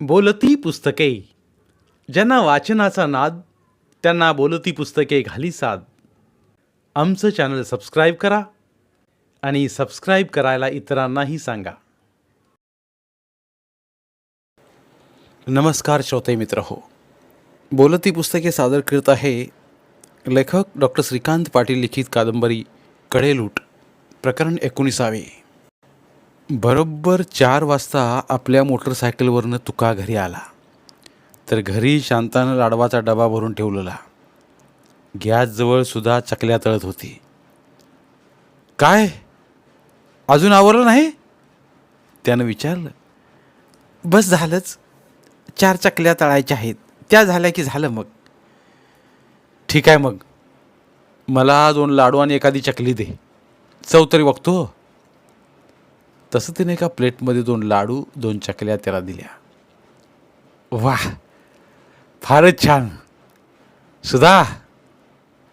बोलती पुस्तके. ज्यांना वाचनाचा नाद त्यांना बोलती पुस्तके घाली साद. आमचं चॅनल सबस्क्राईब करा आणि सबस्क्राईब करायला इतरांनाही सांगा. नमस्कार श्रोते मित्र हो. बोलती पुस्तके सादर करत आहे लेखक डॉक्टर श्रीकांत पाटील लिखित कादंबरी कडेलूट प्रकरण 19. बरोबर 4 वाजता आपल्या मोटरसायकलवरनं तुका घरी आला तर घरी शांतानं लाडवाचा डबा भरून ठेवलेला. गॅसजवळ सुद्धा चकल्या तळत होती. काय अजून आवरलं नाही? त्यानं विचारलं. बस झालंच, 4 चकल्या तळायच्या आहेत, त्या झाल्या की झालं मग. ठीक आहे, मग मला 2 लाडू आणि एखादी चकली दे, चव तरी बघतो. तसं तिने एका प्लेटमध्ये 2 लाडू 2 चकल्या त्याला दिल्या. वाह, फारच छान सुधा,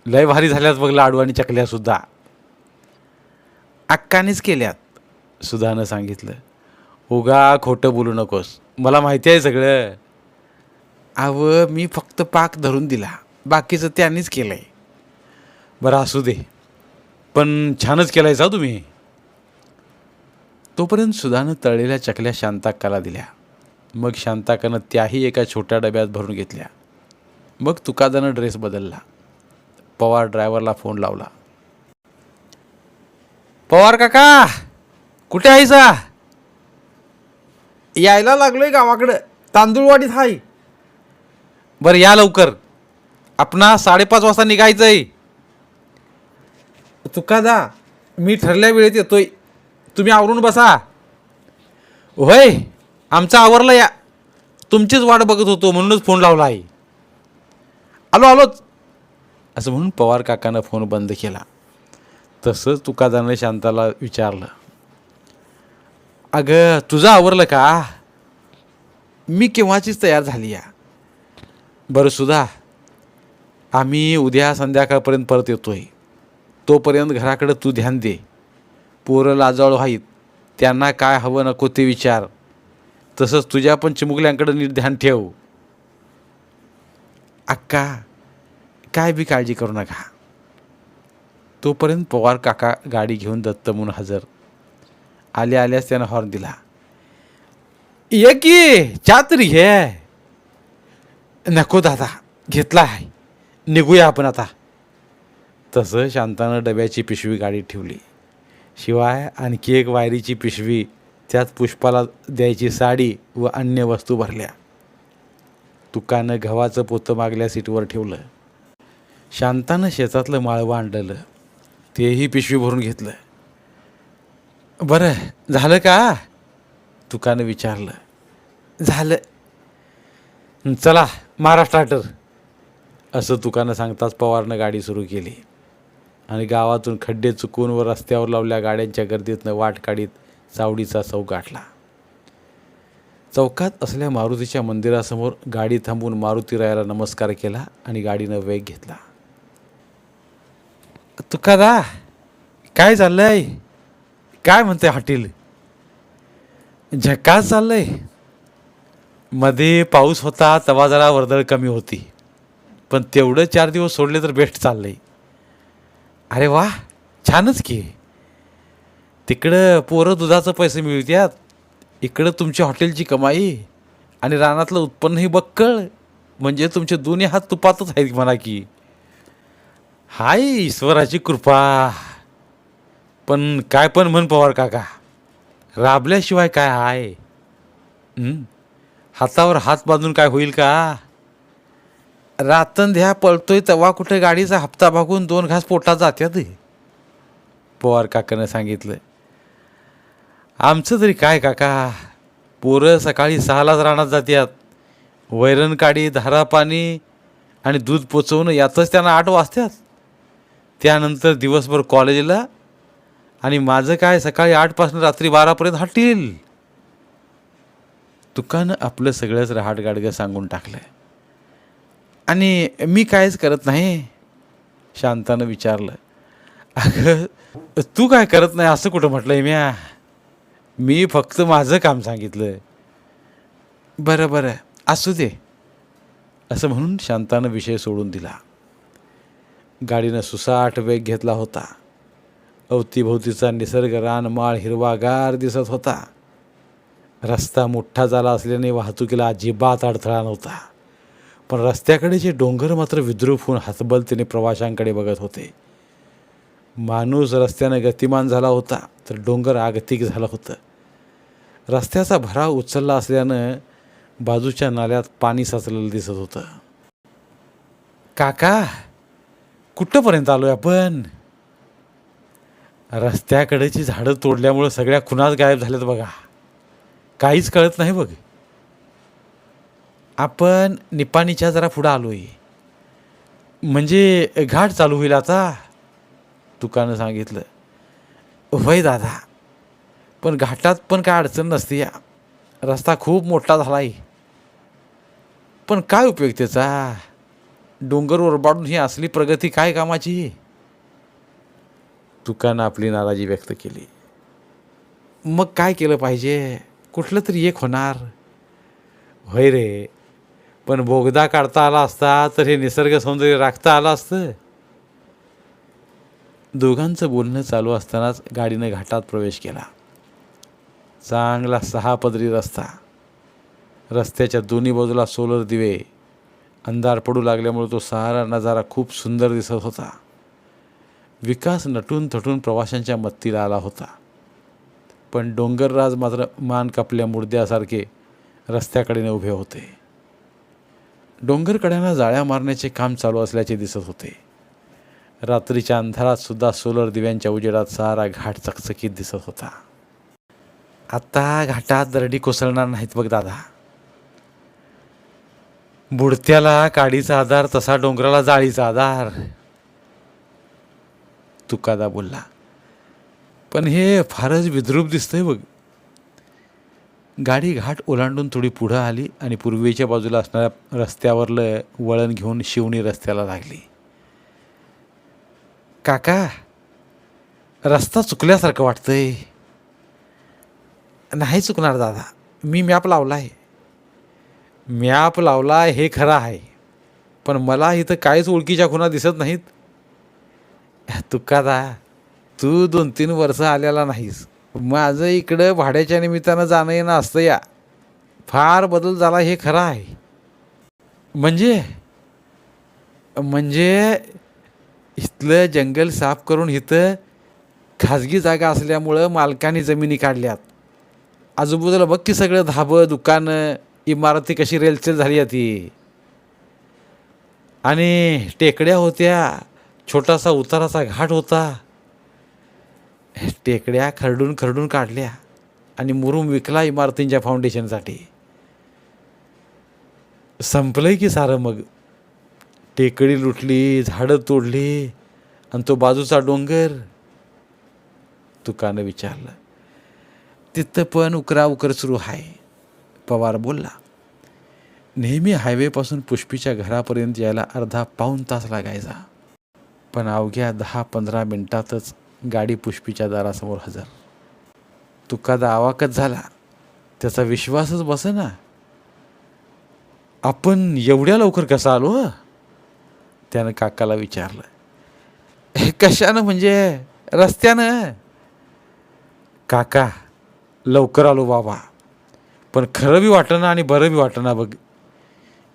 लय भारी झाल्यात बघ लाडू आणि चकल्यासुद्धा. अक्कानेच केल्यात, सुधानं सांगितलं. उगा खोटं बोलू नकोस, मला माहिती आहे सगळं. मी फक्त पाक धरून दिला, बाकीचं त्यांनीच केलं आहे. बरं असू दे, पण छानच केलं आहेसा तुम्ही. तोपर्यंत सुधानं तळलेल्या चकल्या शांताक्काला दिल्या. मग शांताकानं त्याही एका छोट्या डब्यात भरून घेतल्या. मग तुकादानं ड्रेस बदलला. पवार ड्रायव्हरला फोन लावला. पवार काका, कुठे आहेसा? यायला लागलोय गावाकडं, तांदूळवाडीत हाय. बरं या लवकर, आपणा 5:30 वाजता निघायचं आहे. तुकादा, मी ठरल्या वेळेत येतोय, तुम्ही आवरून बसा. होय, आमचं आवरलं, या तुमचीच वाट बघत होतो म्हणूनच फोन लावला आहे. आलोच असं म्हणून पवार काकानं फोन बंद केला. तसंच तुकादानं शांताला विचारलं. अगं तुझं आवरलं का? मी केव्हाचीच तयार झाली या. बरं सुधा, आम्ही उद्या संध्याकाळपर्यंत परत येतोय. तोपर्यंत घराकडं तू ध्यान दे. पोरं लाजाळू आहेत, त्यांना काय हवं नको ते विचार. तसंच तुझ्या पण चिमुकल्यांकडं नीट ध्यान ठेव. अक्का, काय बी काळजी करू नका. तोपर्यंत पवार काका गाडी घेऊन दत्त म्हणून हजर. आल्या आल्यास त्यानं हॉर्न दिला. ये की चहा तरी घे. नको दादा, घेतला आहे, निघूया आपण आता. तसं शांतानं डब्याची पिशवी गाडीत ठेवली. शिवाय आणखी एक वायरीची पिशवी, त्यात पुष्पाला द्यायची साडी व अन्य वस्तू भरल्या. तुकानं गव्हाचं पोतं मागल्या सीटवर ठेवलं. शांतानं शेतातलं माळवं आणलेलं, तेही पिशवी भरून घेतलं. बरं झालं का? तुकानं विचारलं. झालं. चला मारा स्टार्टर, असं तुकानं सांगताच पवारनं गाडी सुरू केली आणि गावातून खड्डे चुकून व रस्त्यावर लावल्या गाड्यांच्या गर्दीतनं वाट काढीत चावडीचा चौक गाठला. चौकात असल्या मारुतीच्या मंदिरासमोर गाडी थांबवून मारुतीरायाला नमस्कार केला आणि गाडीनं वेग घेतला. तुकादा, काय चाललंय? काय म्हणते हॉटेल? झकास चाललंय. मध्ये पाऊस होता तेव्हा जरा वर्दळ कमी होती, पण तेवढं 4 दिवस सोडले तर बेस्ट चाललंय. अरे वा, छानच की. तिकडं पोरं दुधाचं पैसे मिळतात, इकडं तुमच्या हॉटेलची कमाई आणि रानातलं उत्पन्नही बक्कळ. म्हणजे तुमचे दोन्ही हात तुपातच आहेत म्हणा की. हाय ईश्वराची कृपा. पण काय पण म्हण पवार काका, राबल्याशिवाय काय आहे? हातावर हात बांधून काय होईल का? रातंध्या पळतोय तेव्हा कुठे गाडीचा हप्ता भागून 2 घास पोटात जात्यात. पवार काकानं सांगितलं. आमचं तरी काय काका, पोरं सकाळी 6लाच रानात जातात. वैरण काढी, धारा पाणी आणि दूध पोचवणं यातच त्यांना 8 वाजतात. त्यानंतर दिवसभर कॉलेजला, आणि माझं काय सकाळी 8 पासून रात्री 12पर्यंत हॉटेल. तुकानं आपलं सगळंच रहाटगाडगं सांगून टाकलं. आणि मी कायच करत नाही? शांतानं विचारलं. अगं तू काय करत नाही असं कुठं म्हटलंय म्या? मी फक्त माझं काम सांगितलं. बरं बरं, असू दे, असं म्हणून शांतानं विषय सोडून दिला. गाडीनं सुसाट वेग घेतला होता. अवतीभोवतीचा निसर्ग, रानमाळ हिरवागार दिसत होता. रस्ता मोठा झाला असल्याने वाहतुकीला अजिबात अडथळा नव्हता. पण रस्त्याकडेचे डोंगर मात्र विद्रूप होऊन हतबलतेने प्रवाशांकडे बघत होते. माणूस रस्त्यानं गतिमान झाला होता, तर डोंगर आगतिक झालं होतं. रस्त्याचा भराव उचलला असल्यानं बाजूच्या नाल्यात पाणी साचलेलं दिसत होतं. काका, कुठंपर्यंत आलोय आपण? रस्त्याकडेची झाडं तोडल्यामुळं सगळ्या खुणाच गायब झाल्यात बघा. काहीच कळत नाही बघ. आपण निपाणीच्या जरा पुढं आलोय. म्हणजे घाट चालू होईल आता, तुकानं सांगितलं. होय दादा, पण घाटात पण काय अडचण नसते या. रस्ता खूप मोठा झाला आहे. पण काय उपयोग त्याचा? डोंगर ओरबाडून ही असली प्रगती काय कामाची? तुकानं आपली नाराजी व्यक्त केली. मग काय केलं पाहिजे? कुठलं तरी एक होणार. होय रे, पण बोगदा काढता आला असता तर हे निसर्ग सौंदर्य राखता आलं असतं. दोघांचं बोलणं चालू असतानाच गाडीनं घाटात प्रवेश केला. चांगला 6 पदरी रस्ता. रस्त्याच्या दोन्ही बाजूला सोलर दिवे. अंधार पडू लागल्यामुळे तो सारा नजारा खूप सुंदर दिसत होता. विकास नटून थटून प्रवाशांच्या मत्तीला आला होता. पण डोंगरराज मात्र मान कापल्या मुर्द्यासारखे रस्त्याकडेने उभे होते. डोंगरकड्यांना जाळ्या मारण्याचे काम चालू असल्याचे दिसत होते. रात्रीच्या अंधारात सुद्धा सोलर दिव्यांच्या उजेडात सारा घाट चकचकीत दिसत होता. आता घाटात दरडी कोसळणार नाहीत बघ दादा. बुडत्याला काडीचा आधार तसा डोंगराला जाळीचा आधार, तुकादा बोलला. पण हे फारच विद्रूप दिसतंय बघ. गाडी घाट ओलांडून थोडी पुढं आली आणि पूर्वेच्या बाजूला असणाऱ्या रस्त्यावरलं वळण घेऊन शिवणी रस्त्याला लागली. काका, रस्ता चुकल्यासारखं वाटतंय. नाही चुकणार दादा, मी मॅप लावलाय. मॅप लावलाय हे खरं आहे, पण मला इथं काहीच ओळखीच्या खुणा दिसत नाहीत. तुकादा, तू 2-3 वर्ष आलेला नाहीस. माझं इकडं भाड्याच्या निमित्तानं जाणं येणं असतं या. फार बदल झाला हे खरं आहे. म्हणजे म्हणजे इथलं जंगल साफ करून इथं खाजगी जागा असल्यामुळं मालकाने जमिनी काढल्यात. आजूबाजूला बघ की सगळं धाबं, दुकानं, इमारती कशी रेलचेल झाली आहे ती. आणि टेकड्या होत्या, छोटासा उताराचा घाट होता. टेकड्या खरडून खरडून काढल्या आणि मुरुम विकला इमारतींच्या फाउंडेशनसाठी. संपलंय की सारं मग. टेकडी लुटली, झाडं तोडली आणि तो बाजूचा डोंगर. तुकानं विचारलं. तिथं पण उकराउकर सुरू आहे, पवार बोलला. नेहमी हायवेपासून पुष्पीच्या घरापर्यंत यायला अर्धा-पाऊण तास लागायचा. पण अवघ्या 10-15 मिनिटातच गाडी पुष्पीच्या दारासमोर हजर. तुकादा अवाकच झाला. त्याचा विश्वासच बसेना. आपण एवढ्या लवकर कसं आलो? त्यानं काकाला विचारलं. कशानं म्हणजे? रस्त्यानं. काका, लवकर आलो बाबा, पण खरं बी वाटेना आणि बरं बी वाटेना बघ.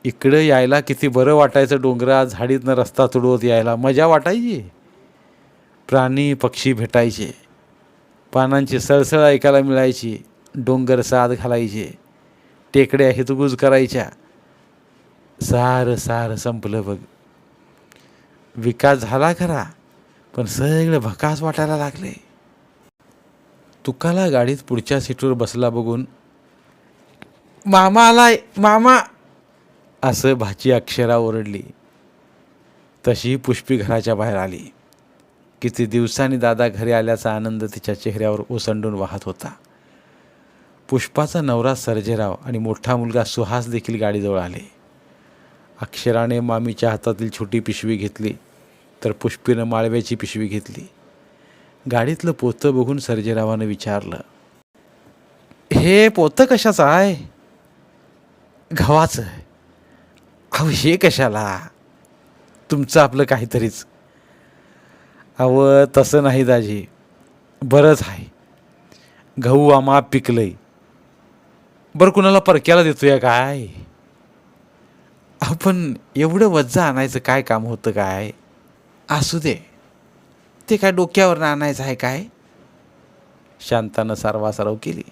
इकडं यायला किती बरं वाटायचं. डोंगरात झाडीतनं रस्ता तुडवत यायला मजा वाटायची. प्राणी पक्षी भेटायचे, पानांची सळसळ ऐकायला मिळायची, डोंगर साथ घालायचे, टेकड्या हितगुज करायच्या. सारं सारं संपलं बघ. विकास झाला खरा, पण सगळं भकास वाटायला लागले. तुकाला गाडीत पुढच्या सीटवर बसला बघून मामा आलाय मामा, असं भाची अक्षरा ओरडली. तशी पुष्पी घराच्या बाहेर आली. किती दिवसांनी दादा घरी आल्याचा आनंद तिच्या चेहऱ्यावर ओसंडून वाहत होता. पुष्पाचा नवरा सर्जेराव आणि मोठा मुलगा सुहास देखील गाडीजवळ आले. अक्षराने मामीच्या हातातील छोटी पिशवी घेतली, तर पुष्पीनं माळव्याची पिशवी घेतली. गाडीतलं पोतं बघून सर्जेरावानं विचारलं. हे पोतं कशाचं आहे? गव्हाचं. अहो हे कशाला, तुमचं आपलं काहीतरीच. अहो तसं नाही दाजी, बरंच आहे. गहू आम्हा पिकलंय. बरं कुणाला परक्याला देतोय काय? आपण एवढं वज्ज आणायचं काय काम होतं काय? असू दे, ते काय डोक्यावर आणायचं आहे काय? शांतानं सारवासारव केली.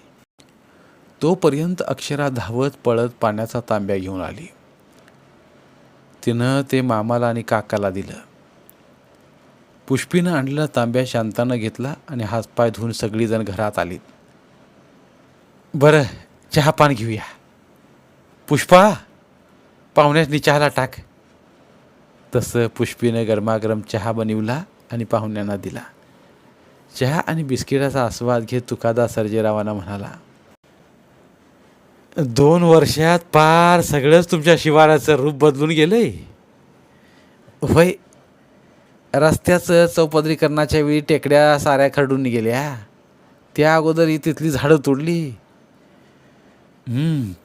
तोपर्यंत अक्षरा धावत पळत पाण्याचा तांब्या घेऊन आली. तिनं ते मामाला आणि काकाला दिलं. पुष्पीनं आणलेला तांब्या शांतानं घेतला आणि हातपाय धुवून सगळीजण घरात आलीत. बरं चहा पान घेऊया. पुष्पा, पाहुण्यासनी चहाला टाक. तसं पुष्पीनं गरमागरम चहा बनविला आणि पाहुण्यांना दिला. चहा आणि बिस्किटाचा आस्वाद घेत तुकादा सर्जेरावांना म्हणाला, 2 वर्षात पार सगळंच तुमच्या शिवाराचं रूप बदलून गेलंय. होय, रस्त्याचं चौपदरीकरणाच्या वेळी टेकड्या साऱ्या खरडून गेल्या. त्या अगोदर ही तिथली झाडं तोडली.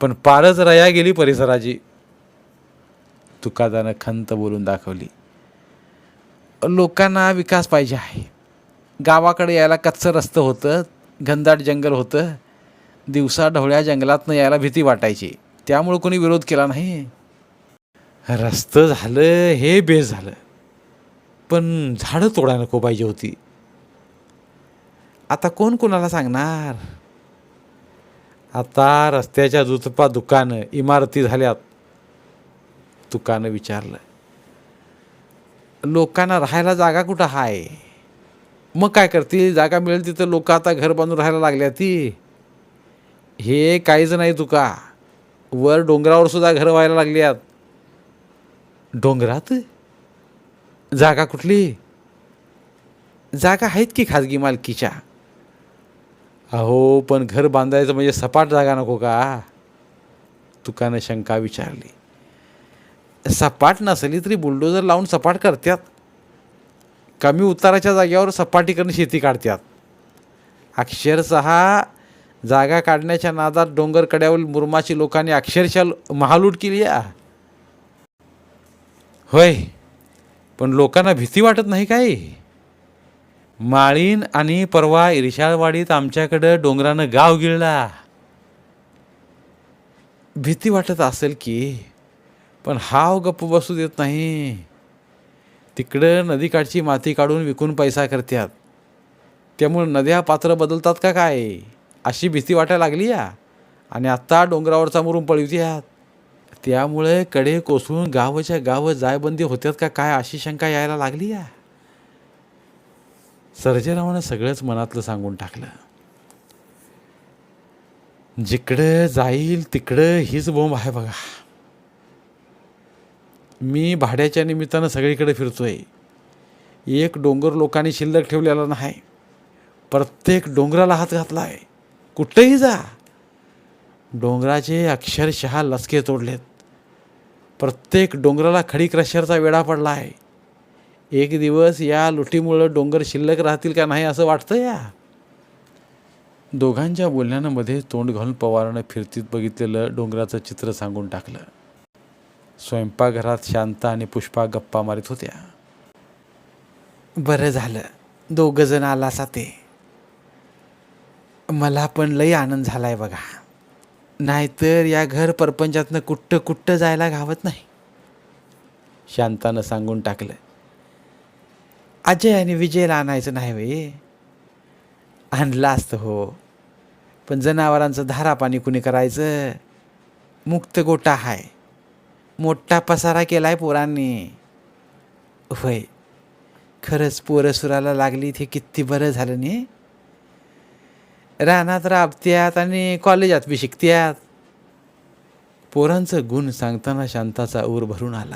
पण पारच रया गेली परिसराची. तुकादानं खंत बोलून दाखवली. लोकांना विकास पाहिजे आहे. गावाकडे यायला कच्चं रस्तं होतं, घनदाट जंगल होतं. दिवसा ढवळ्या जंगलातनं यायला भीती वाटायची. त्यामुळं कोणी विरोध केला नाही. रस्तं झालं हे बेस झालं, पण झाडं तोडायला नको पाहिजे होती. आता कोण कोणाला सांगणार? आता रस्त्याच्या दुतपा दुकानं, इमारती झाल्यात. तुकानं विचारलं, लोकांना राहायला जागा कुठं आहे? मग काय करतील? जागा मिळेल तिथं लोक आता घर बांधून राहायला लागल्या. ती हे काहीच नाही तुका, वर डोंगरावर सुद्धा घरं व्हायला लागल्यात. डोंगरात जागा कुठली? जागा आहेत की खाजगी मालकीच्या. अहो पण घर बांधायचं म्हणजे सपाट जागा नको का? तुकानं शंका विचारली. सपाट नसली तरी बुलडोजर लावून सपाट करतात. कमी उताराच्या जागेवर सपाटीकरण शेती काढतात. अक्षरशः जागा काढण्याच्या नादात डोंगर कड्यावरील मुरमाची लोकांनी अक्षरशः महालूट केली आहे. होय, पण लोकांना भीती वाटत नाही काय? माळीन आणि परवा इर्शाळवाडीत आमच्याकडं डोंगरानं गाव गिळला. भीती वाटत असेल की, पण हाव गप्प बसू देत नाही. तिकडं नदीकाठची माती काढून विकून पैसा करतात. त्यामुळे नद्या पात्र बदलतात का काय अशी भीती वाटायला लागली या. आणि आत्ता डोंगरावरचा मुरुम पळवत्यात. त्यामुळे कडे कोसळून गावाच्या गावं जायबंदी होत्यात का काय अशी शंका यायला लागली या. सर्जेरावानं सगळंच मनातलं सांगून टाकलं. जिकडं जाईल तिकडं हीच बोंब आहे बघा. मी भाड्याच्या निमित्तानं सगळीकडे फिरतोय. एक डोंगर लोकांनी शिल्लक ठेवलेला नाही. प्रत्येक डोंगराला हात घातला आहे. कुठेही जा, डोंगराचे अक्षरशः लचके तोडलेत. प्रत्येक डोंगराला खडी क्रशरचा वेढा पडला आहे. एक दिवस या लुटीमुळं डोंगर शिल्लक राहतील का नाही असं वाटतं या. दोघांच्या बोलण्यामध्ये तोंड घालून पवारानं फिरतीत बघितलेलं डोंगराचं चित्र सांगून टाकलं. स्वयंपाकघरात शांता आणि पुष्पा गप्पा मारित होत्या. बरं झालं 2 जण आलासा ते. मला पण लई आनंद झालाय बघा. नाहीतर या घर परपंचातनं कुठं जायला घावत नाही. शांतानं सांगून टाकलं. अजय आणि विजयला आणायचं नाही वे. आणलं असतं हो, पण जनावरांचं धारापाणी कुणी करायचं? मुक्त गोटा हाय. मोठा पसारा केलाय पोरांनी. होय, खरंच पोरं सुराला लागली ते किती बरं झालं नाही. रानात राबत्यात आणि कॉलेजात बी शिकत्यात. पोरांचं गुण सांगताना शांताचा ऊर भरून आला.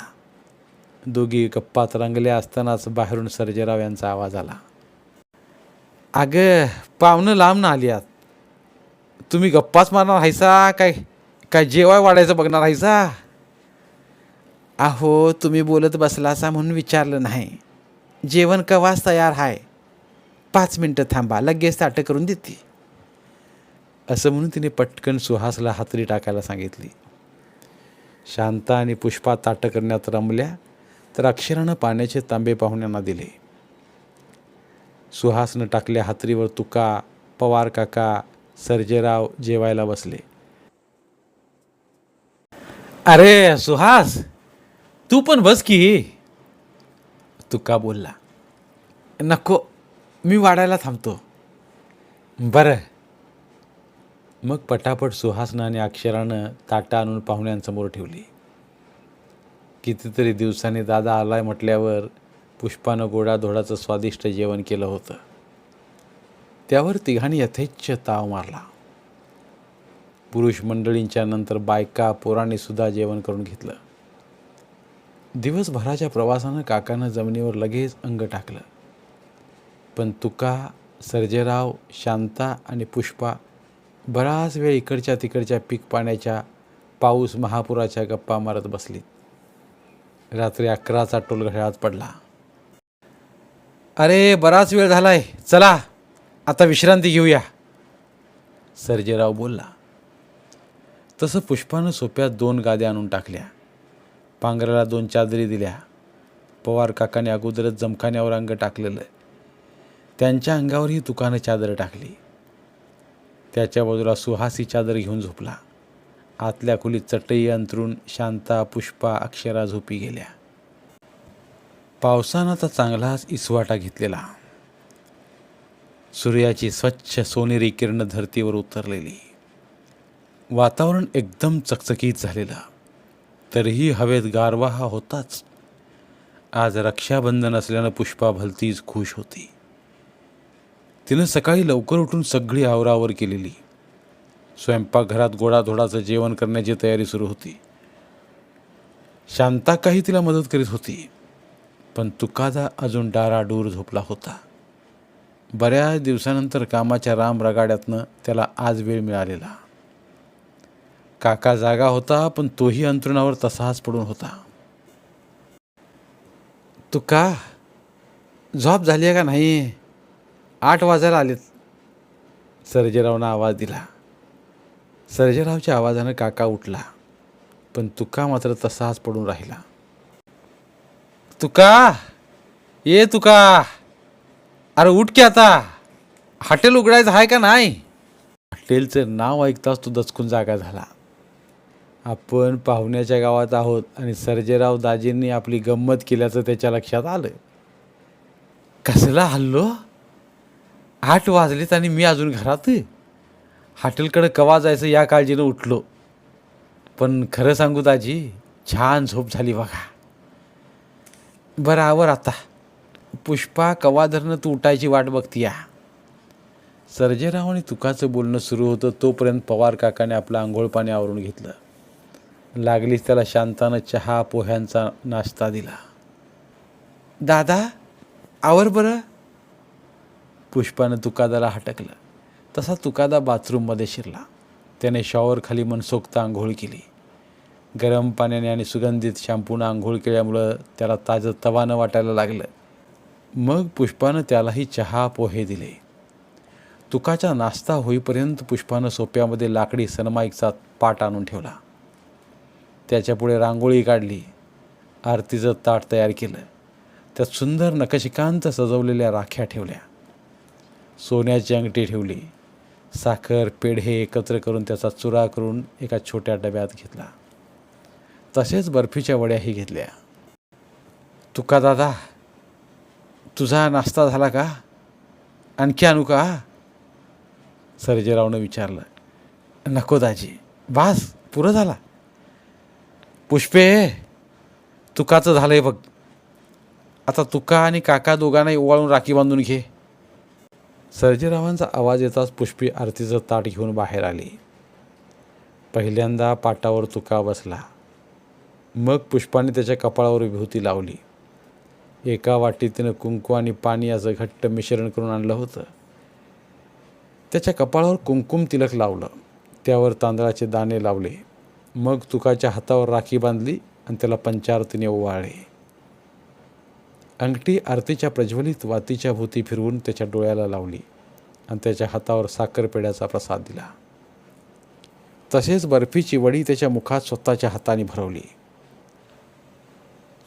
दोघी गप्पात रंगल्या असतानाच बाहेरून सर्जेराव यांचा आवाज आला. अगं पाहुणं लांब आल्यात. तुम्ही गप्पाच मारणार हायसा काय? काय जेवाय वाढायचं बघणार हायसा? अहो तुम्ही बोलत बसलासा म्हणून विचारलं नाही. जेवण कवाच तयार आहे. 5 मिनटं थांबा, लगेच ताटं करून देते. असं म्हणून तिने पटकन सुहासला हातरी टाकायला सांगितली. शांता आणि पुष्पा ताटं करण्यात रमल्या तर अक्षरानं पाण्याचे तांबे पाहुण्यांना दिले. सुहासनं टाकल्या हातरीवर तुका, पवार काका, सर्जेराव जेवायला बसले. अरे सुहास, तू पण बस की, तुका बोलला. नको, मी वाढायला थांबतो. बरं. मग पटापट सुहासनं आणि अक्षरानं ताटं आणून पाहुण्यांसमोर ठेवली. कितीतरी दिवसांनी दादा आलाय म्हटल्यावर पुष्पानं गोडाधोडाचं स्वादिष्ट जेवण केलं होतं. त्यावर तिघांनी यथेच्छ ताव मारला. पुरुष मंडळींच्या नंतर बायका पोरांनी सुद्धा जेवण करून घेतलं. दिवसभराच्या प्रवासानं काकानं जमिनीवर लगेच अंग टाकलं. पण तुका, सर्जेराव, शांता आणि पुष्पा बराच वेळ इकडच्या तिकडच्या पीक पाण्याच्या, पाऊस महापुराच्या गप्पा मारत बसलीत. रात्री 11चा टोल घड्याळात पडला. अरे बराच वेळ झालाय, चला आता विश्रांती घेऊया, सर्जेराव बोलला. तसं पुष्पानं सोप्यात 2 गाद्या आणून टाकल्या. पांघराला 2 चादरी दिल्या. पवार काकाने अगोदरच जमखान्यावर अंग टाकलेलं. त्यांच्या अंगावरही तुकानं चादर टाकली. त्याच्या बाजूला सुहासी चादर घेऊन झोपला. आतल्या खोलीत चटई अंथरून शांता, पुष्पा, अक्षरा झोपी गेल्या. पावसानं तर चांगलाच इसवाटा घेतलेला. सूर्याची स्वच्छ सोनेरी किरणं धरतीवर उतरलेली. वातावरण एकदम चकचकीत झालेलं. तरीही हवेत गारवा हा होताच. आज रक्षाबंधन असल्यानं पुष्पा भलतीच खुश होती. तिनं सकाळी लवकर उठून सगळी आवरावर केलेली. स्वयंपाकघरात गोडाधोडाचं जेवण करण्याची तयारी सुरू होती. शांता काही तिला मदत करीत होती. पण तुकादा अजून डाराडूर झोपला होता. बऱ्याच दिवसानंतर कामाच्या रामरगाड्यातनं त्याला आज वेळ मिळालेला. काका जागा होता, पण तोही अंथरुणावर तसाच पडून होता. तुका, झोप झाली आहे का नाही? 8 वाजायला आलेत, सर्जेरावनं आवाज दिला. सर्जेरावच्या आवाजानं काका उठला, पण तुका मात्र तसाच पडून राहिला. तुका, ये तुका, अरे उठ की आता, हॉटेल उघडायचं आहे का नाही? हॉटेलचं नाव ऐकताच तो दचकून जागा झाला. आपण पाहुण्याच्या गावात आहोत आणि सर्जेराव दाजींनी आपली गंमत केल्याचं त्याच्या लक्षात आलं. कसला हल्लो? 8 वाजलेत आणि मी अजून घरात. हॉटेलकडे कवा जायचं या काळजीनं उठलो. पण खरं सांगू दाजी, छान झोप झाली बघा. बरं आवर आता. पुष्पा, कवा धरणं तू उठायची वाट बघतीया. सर्जेराव आणि तुकाचं बोलणं सुरू होतं तोपर्यंत पवार काकाने आपलं आंघोळ पाणी आवरून घेतलं. लागलीच त्याला शांतानं चहा पोह्यांचा नाश्ता दिला. दादा आवर बरं, पुष्पानं तुकादाला हटकलं. तसा तुकादा बाथरूममध्ये शिरला. त्याने शॉवर खाली मनसोक्त आंघोळ केली. गरम पाण्याने आणि सुगंधित शॅम्पूनं आंघोळ केल्यामुळं त्याला ताजं तवानं वाटायला लागलं. मग पुष्पानं त्यालाही चहा पोहे दिले. तुकाचा नाश्ता होईपर्यंत पुष्पानं सोप्यामध्ये लाकडी सनमाईकचा पाट आणून ठेवला. त्याच्यापुढे रांगोळी काढली. आरतीचं ताट तयार केलं. त्यात सुंदर नकशिकांत सजवलेल्या राख्या ठेवल्या. सोन्याची अंगठी ठेवली. साखर पेढे एकत्र करून त्याचा चुरा करून एका छोट्या डब्यात घेतला. तसेच बर्फीच्या वड्याही घेतल्या. तुका दादा, तुझा नाश्ता झाला का? आणखी आणू का? सर्जेरावनं विचारलं. नको दाजी, बास, पुरं झाला. पुष्पे, तुकाचं झालंय बघ. आता तुका आणि काका दोघांनाही ओवाळून राखी बांधून घे. सर्जेरावांचा आवाज येताच पुष्पी आरतीचं ताट घेऊन बाहेर आली. पहिल्यांदा पाटावर तुका बसला. मग पुष्पाने त्याच्या कपाळावर विभूती लावली. एका वाटीत तिनं कुंकू आणि पाणी याचं घट्ट मिश्रण करून आणलं होतं. त्याच्या कपाळावर कुंकुम तिलक लावलं. त्यावर तांदळाचे दाणे लावले. मग तुकाच्या हातावर राखी बांधली आणि त्याला पंचारतीने ओवाळले. अंगठी आरतीच्या प्रज्वलित वातीच्या भोवती फिरवून त्याच्या डोळ्याला लावली आणि त्याच्या हातावर साखरपेढ्याचा प्रसाद दिला. तसेच बर्फीची वडी त्याच्या मुखात स्वतःच्या हाताने भरवली.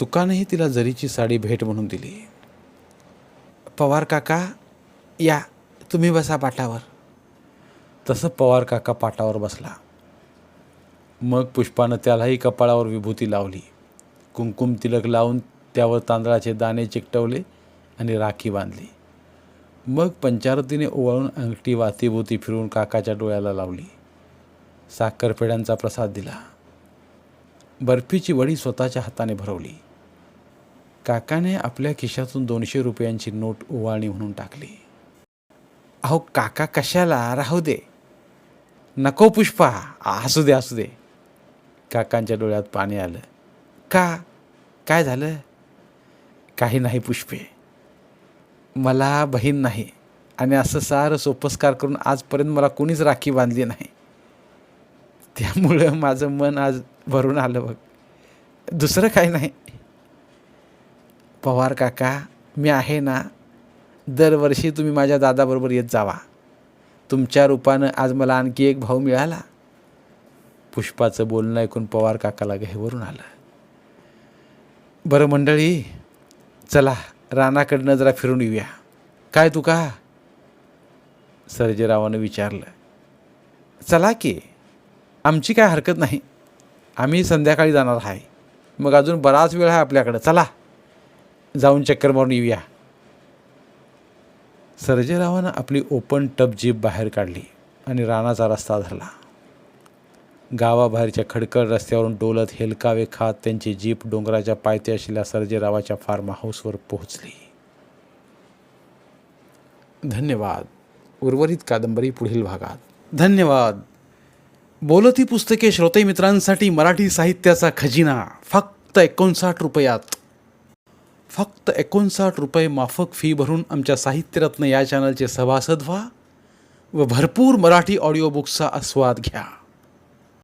तुकानेही तिला जरीची साडी भेट म्हणून दिली. पवार काका या, तुम्ही बसा पाटावर. तसं पवार काका पाटावर बसला. मग पुष्पानं त्यालाही कपाळावर विभूती लावली. कुंकुम तिलक लावून त्यावर तांदळाचे दाणे चिकटवले आणि राखी बांधली. मग पंचारतीने ओवाळून अंगठी वातीभोवती फिरवून काकाच्या डोळ्याला लावली. साखरपेड्यांचा प्रसाद दिला. बर्फीची वडी स्वतःच्या हाताने भरवली. काकाने आपल्या खिशातून 200 रुपयांची नोट ओवाळणी म्हणून टाकली. अहो काका कशाला, राहू दे. नको पुष्पा, असू दे असू दे. काकांच्या डोळ्यात पाणी आलं. का, काय झालं? काही नाही पुष्पे. मला बहीण नाही आणि असं सारं सोपस्कार करून आजपर्यंत मला कोणीच राखी बांधली नाही. त्यामुळं माझं मन आज भरून आलं बघ, दुसरं काही नाही. पवार काका, मी आहे ना. दरवर्षी तुम्ही माझ्या दादाबरोबर येत जावा. तुमच्या रूपानं आज मला आणखी एक भाऊ मिळाला. पुष्पाचं बोलणं ऐकून पवार काकाला गहिवरून आलं. बरं मंडळी, चला रानाकडनं जरा फिरून येऊया. काय तू का? सर्जेरावानं विचारलं. चला की, आमची काय हरकत नाही. आम्ही संध्याकाळी जाणार आहे. मग अजून बराच वेळ आहे आपल्याकडं. चला जाऊन चक्कर मारून येऊया. सर्जेरावानं आपली ओपन टप जीप बाहेर काढली आणि रानाचा रस्ता धरला. गावाबाहेरच्या खडखड रस्त्यावरून डोलत हेलकावे खात त्यांची जीप डोंगराच्या पायथ्याशी असलेल्या सर्जेरावाच्या फार्म हाऊसवर पोहोचली. धन्यवाद. उर्वरित कादंबरी पुढील भागात. धन्यवाद. बोलती पुस्तके श्रोते मित्रांसाठी मराठी साहित्याचा खजिना फक्त 59 रुपयात. फक्त 59 रुपये माफक फी भरून आमच्या साहित्यरत्न या चॅनलचे सभासद व्हा व भरपूर मराठी ऑडिओ बुक्सचा आस्वाद घ्या.